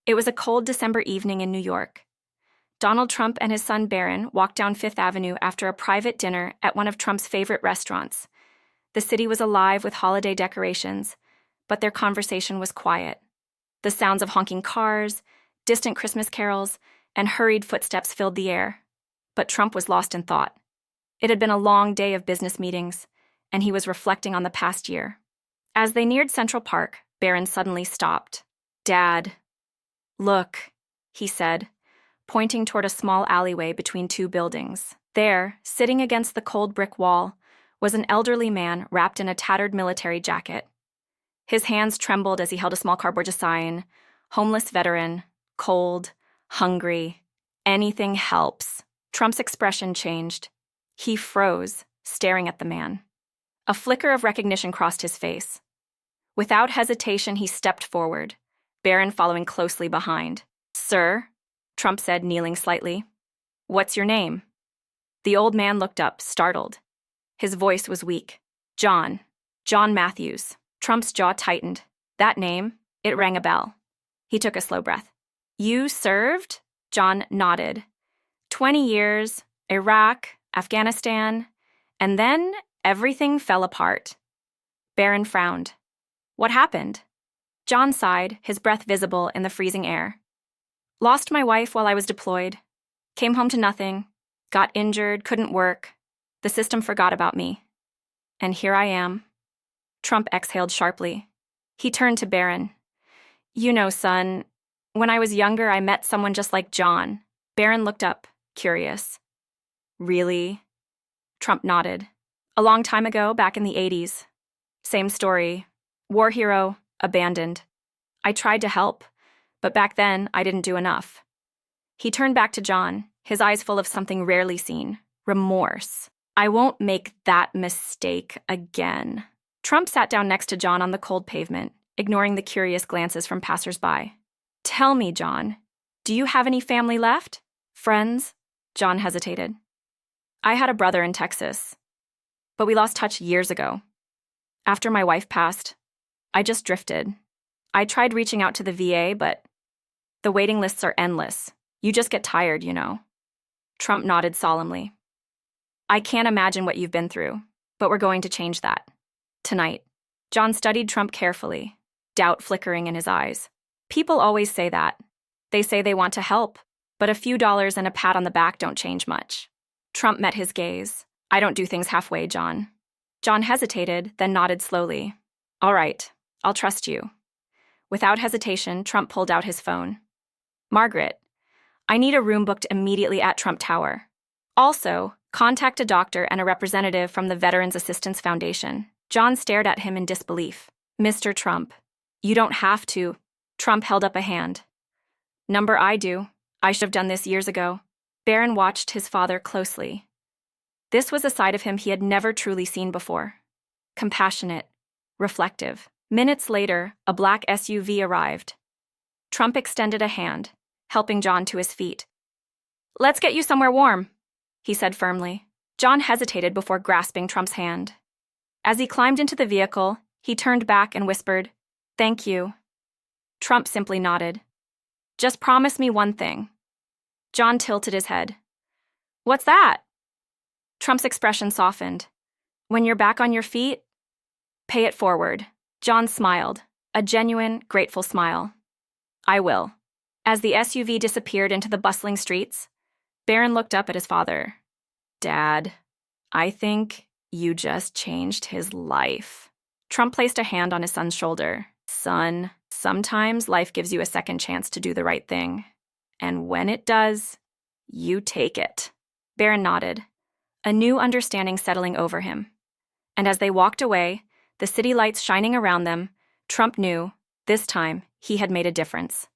It was a cold December evening in New York. Donald Trump and his son Barron walked down Fifth Avenue after a private dinner at one of Trump's favorite restaurants. The city was alive with holiday decorations, but their conversation was quiet. The sounds of honking cars, distant Christmas carols, and hurried footsteps filled the air. But Trump was lost in thought. It had been a long day of business meetings, and he was reflecting on the past year. As they neared Central Park, Barron suddenly stopped. "Dad, look," he said, pointing toward a small alleyway between two buildings. There, sitting against the cold brick wall, was an elderly man wrapped in a tattered military jacket. His hands trembled as he held a small cardboard sign, "Homeless veteran, cold, hungry, anything helps." Trump's expression changed. He froze, staring at the man. A flicker of recognition crossed his face. Without hesitation, he stepped forward, Barron following closely behind. "Sir," Trump said, kneeling slightly. "What's your name?" The old man looked up, startled. His voice was weak. John Matthews." Trump's jaw tightened. That name, it rang a bell. He took a slow breath. "You served?" John nodded. 20 years, Iraq, Afghanistan, and then everything fell apart. Barron frowned. "What happened?" John sighed, his breath visible in the freezing air. "Lost my wife while I was deployed. Came home to nothing. Got injured, couldn't work. The system forgot about me. And here I am." Trump exhaled sharply. He turned to Barron. "You know, son, when I was younger, I met someone just like John." Barron looked up, curious. "Really?" Trump nodded. "A long time ago, back in the 80s. Same story. War hero, abandoned. I tried to help, but back then I didn't do enough." He turned back to John, his eyes full of something rarely seen, remorse. "I won't make that mistake again." Trump sat down next to John on the cold pavement, ignoring the curious glances from passers-by. "Tell me, John, do you have any family left? Friends?" John hesitated. "I had a brother in Texas, but we lost touch years ago. After my wife passed, I just drifted. I tried reaching out to the VA, but the waiting lists are endless. You just get tired, you know." Trump nodded solemnly. "I can't imagine what you've been through, but we're going to change that. Tonight." John studied Trump carefully, doubt flickering in his eyes. "People always say that. They say they want to help, but a few dollars and a pat on the back don't change much." Trump met his gaze. "I don't do things halfway, John." John hesitated, then nodded slowly. "All right, I'll trust you." Without hesitation, Trump pulled out his phone. "Margaret, I need a room booked immediately at Trump Tower. Also, contact a doctor and a representative from the Veterans Assistance Foundation." John stared at him in disbelief. "Mr. Trump, you don't have to." Trump held up a hand. "Number I do. I should have done this years ago." Barron watched his father closely. This was a side of him he had never truly seen before. Compassionate, reflective. Minutes later, a black SUV arrived. Trump extended a hand, helping John to his feet. "Let's get you somewhere warm," he said firmly. John hesitated before grasping Trump's hand. As he climbed into the vehicle, he turned back and whispered, "Thank you." Trump simply nodded. "Just promise me one thing." John tilted his head. "What's that?" Trump's expression softened. "When you're back on your feet, pay it forward." John smiled, a genuine, grateful smile. "I will." As the SUV disappeared into the bustling streets, Barron looked up at his father. "Dad, I think you just changed his life." Trump placed a hand on his son's shoulder. "Son, sometimes life gives you a second chance to do the right thing. And when it does, you take it." Barron nodded, a new understanding settling over him. And as they walked away, the city lights shining around them, Trump knew, this time, he had made a difference.